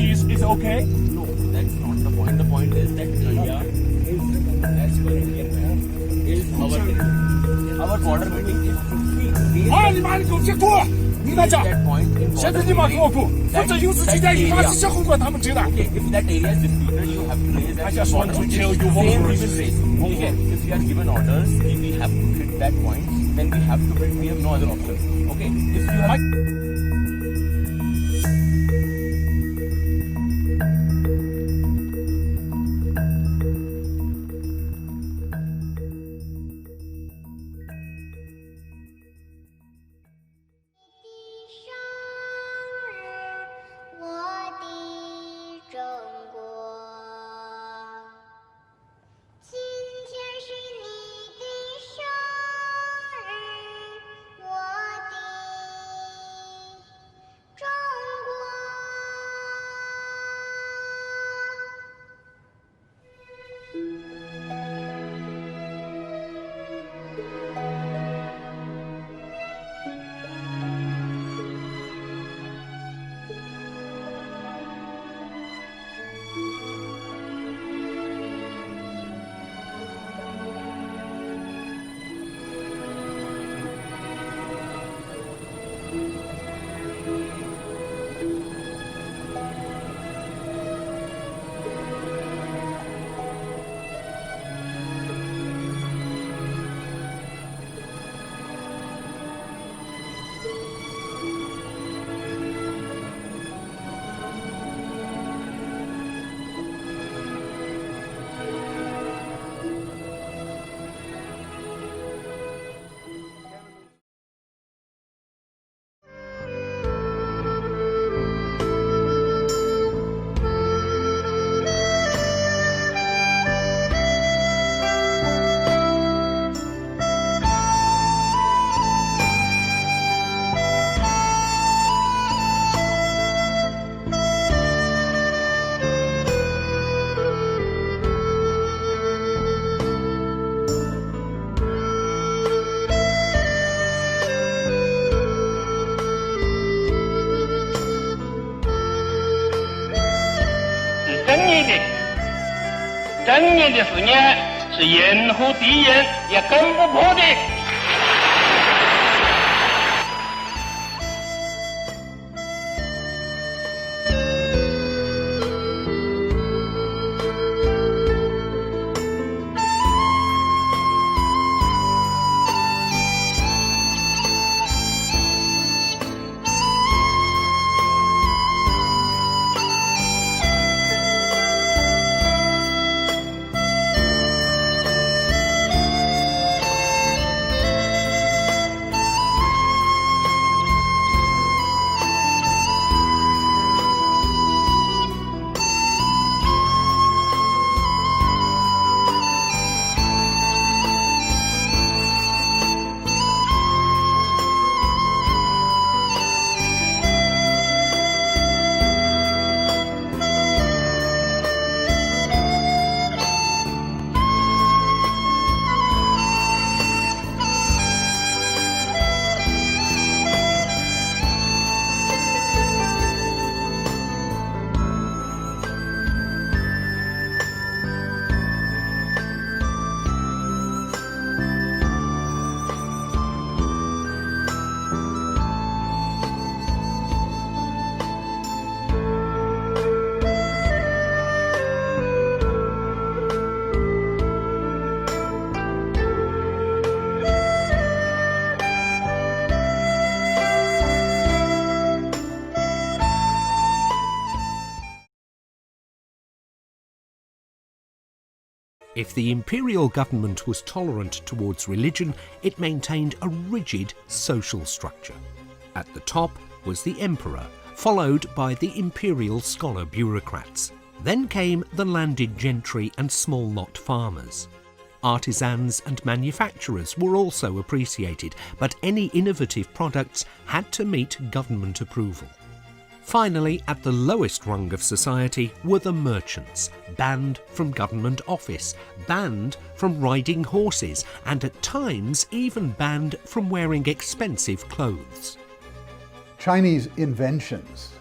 is okay? No, that's not the point. The point is that India is, as per Indian law, is our border meeting is 50 days. 啊！你妈，你给我别过！你来讲， That point in 现在 border 你妈给我 meeting, 过，否则有事情节一发生小后果，他们知道。 Okay, if that area is disputed, you have to raise I that just want border to meeting. tell you one Same word. we will raise. Okay, if we are given orders, if we have to hit that point, then we have to build. We have no other option. Okay, if you have.正念的思念是任何敌人也攻不破的。If the imperial government was tolerant towards religion, it maintained a rigid social structure. At the top was the emperor, followed by the imperial scholar bureaucrats. Then came the landed gentry and small lot farmers. Artisans and manufacturers were also appreciated, but any innovative products had to meet government approval. Finally, at the lowest rung of society were the merchants, banned from government office, banned from riding horses, and at times even banned from wearing expensive clothes. Chinese inventions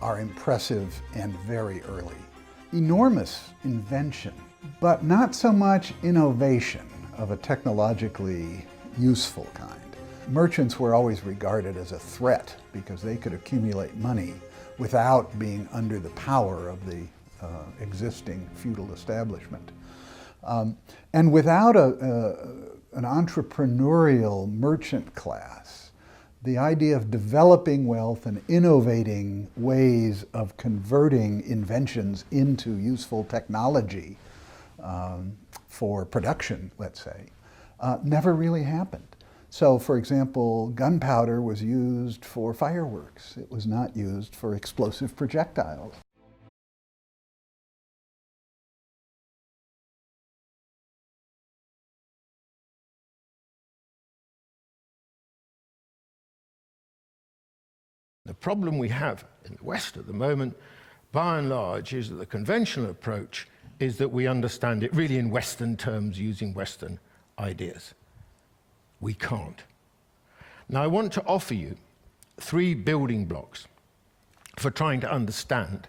are impressive and very early. Enormous invention, but not so much innovation of a technologically useful kind. Merchants were always regarded as a threat because they could accumulate money without being under the power of the existing feudal establishment. And without an entrepreneurial merchant class, the idea of developing wealth and innovating ways of converting inventions into useful technology for production, let's say, never really happened. So, for example, gunpowder was used for fireworks. It was not used for explosive projectiles. The problem we have in the West at the moment, by and large, is that the conventional approach is that we understand it really in Western terms using Western ideas. We can't. Now, I want to offer you 3 building blocks for trying to understand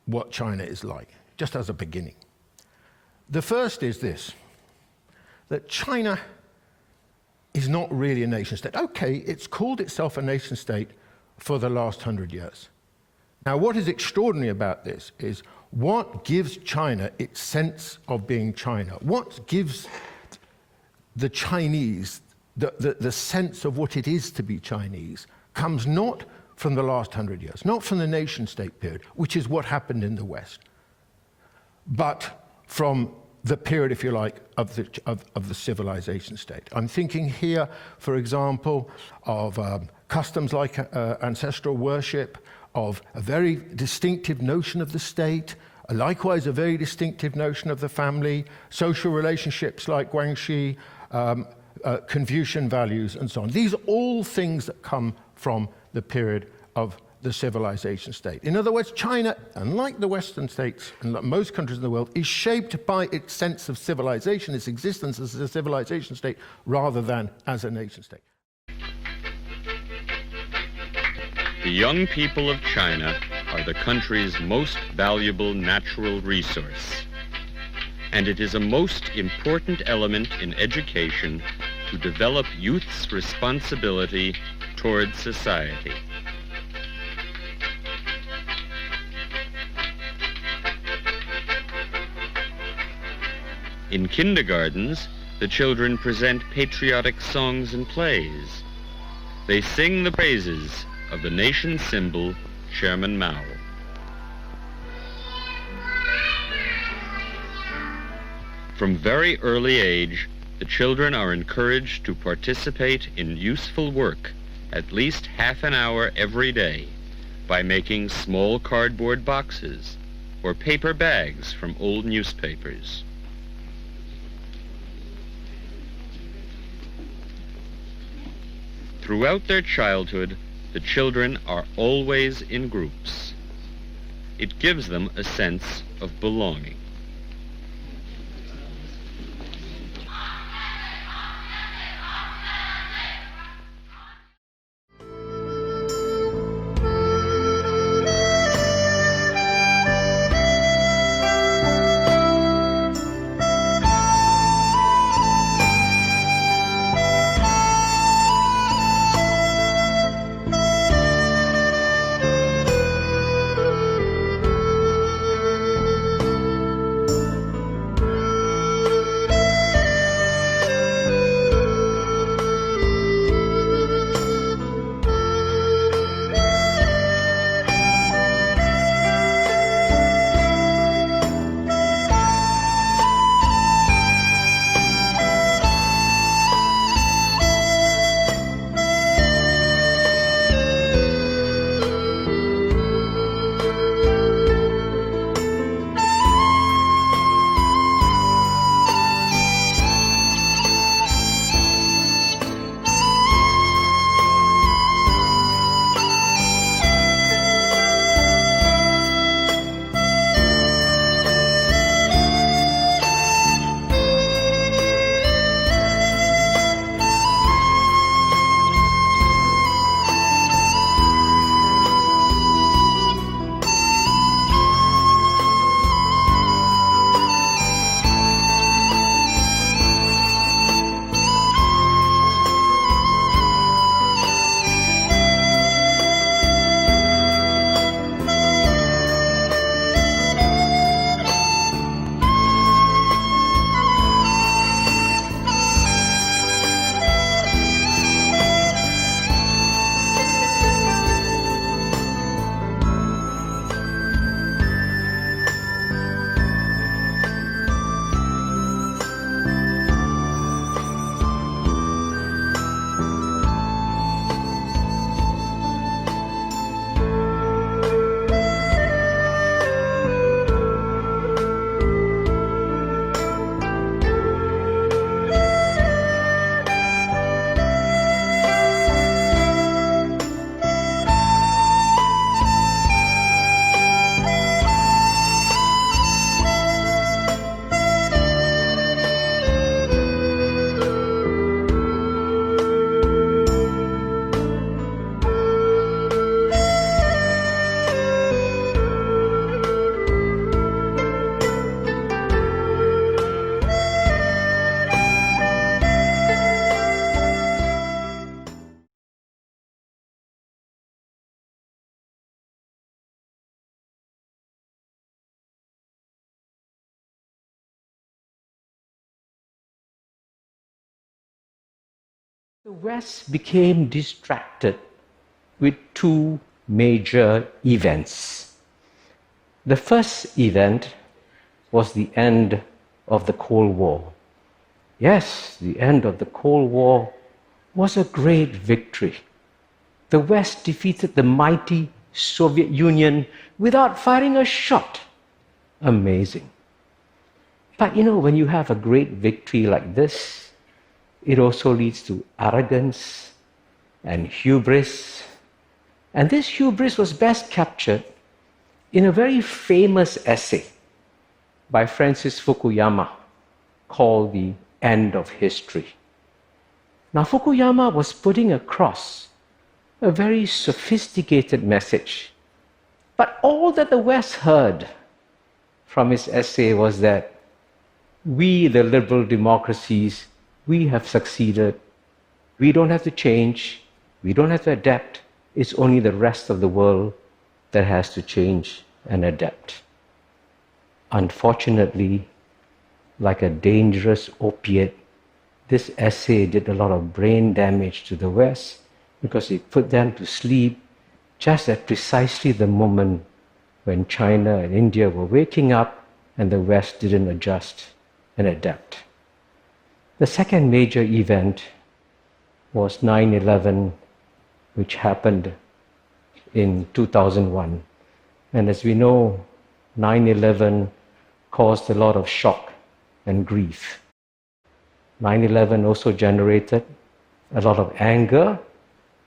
what China is like, just as a beginning. The first is this, that China is not really a nation state. Okay, it's called itself a nation state for the last 100 years. Now, what is extraordinary about this is what gives China its sense of being China? What gives the Chinese the sense of what it is to be Chinese comes not from the last 100 years, not from the nation state period, which is what happened in the West, but from the period, if you like, of the civilization state. I'm thinking here, for example, of customs like ancestral worship, of a very distinctive notion of the state, likewise a very distinctive notion of the family, social relationships like Guanxi, Confucian values, and so on. These are all things that come from the period of the civilization state. In other words, China, unlike the Western states and like most countries in the world, is shaped by its sense of civilization, its existence as a civilization state, rather than as a nation state. The young people of China are the country's most valuable natural resource, and it is a most important element in education to develop youth's responsibility towards society. In kindergartens, the children present patriotic songs and plays. They sing the praises of the nation's symbol, Chairman Mao. From very early age, the children are encouraged to participate in useful work at least half an hour every day by making small cardboard boxes or paper bags from old newspapers. Throughout their childhood, the children are always in groups. It gives them a sense of belonging. The West became distracted with two major events. The first event was the end of the Cold War. Yes, the end of the Cold War was a great victory. The West defeated the mighty Soviet Union without firing a shot. Amazing. But you know, when you have a great victory like this, it also leads to arrogance and hubris. And this hubris was best captured in a very famous essay by Francis Fukuyama called The End of History. Now, Fukuyama was putting across a very sophisticated message. But all that the West heard from his essay was that we, the liberal democracies, we have succeeded. We don't have to change. We don't have to adapt. It's only the rest of the world that has to change and adapt. Unfortunately, like a dangerous opiate, this essay did a lot of brain damage to the West because it put them to sleep just at precisely the moment when China and India were waking up and the West didn't adjust and adapt. The second major event was 9/11, which happened in 2001. And as we know, 9/11 caused a lot of shock and grief. 9/11 also generated a lot of anger,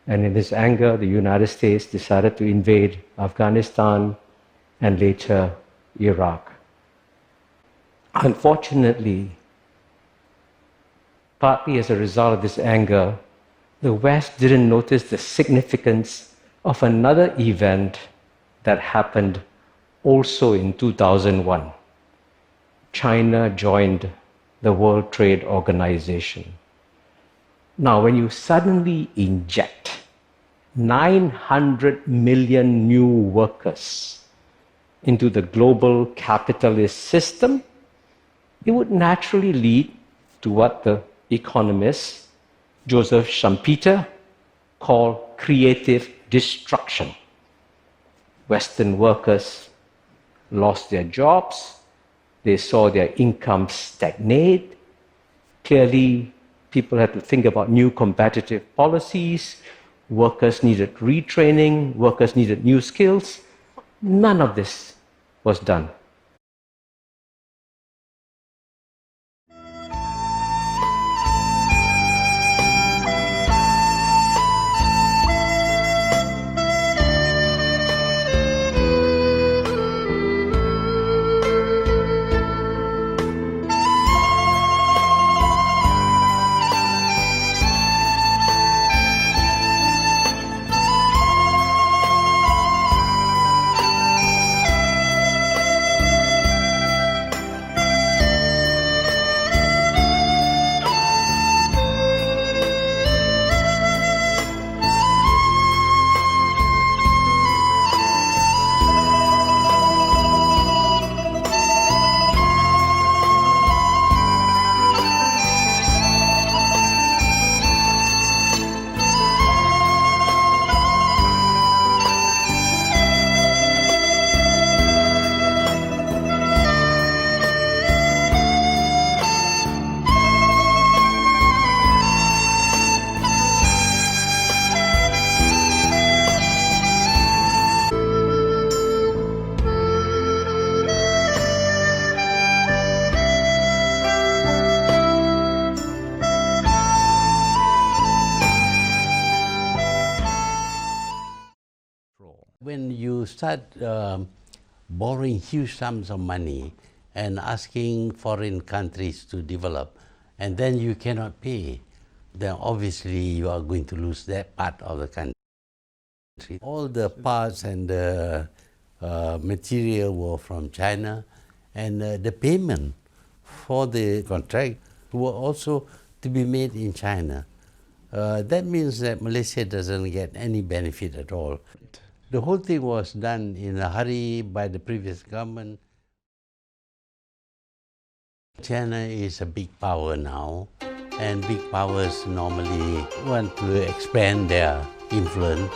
and in this anger, the United States decided to invade Afghanistan and later Iraq. Unfortunately, partly as a result of this anger, the West didn't notice the significance of another event that happened also in 2001. China joined the World Trade Organization. Now, when you suddenly inject 900 million new workers into the global capitalist system, it would naturally lead to what the economist Joseph Schumpeter called creative destruction. Western workers lost their jobs, they saw their incomes stagnate. Clearly, people had to think about new competitive policies. Workers needed retraining, workers needed new skills. None of this was done. When you start borrowing huge sums of money and asking foreign countries to develop, and then you cannot pay, then obviously you are going to lose that part of the country. All the parts and the material were from China, and the payment for the contract were also to be made in China. That means that Malaysia doesn't get any benefit at all. The whole thing was done in a hurry by the previous government. China is a big power now, and big powers normally want to expand their influence.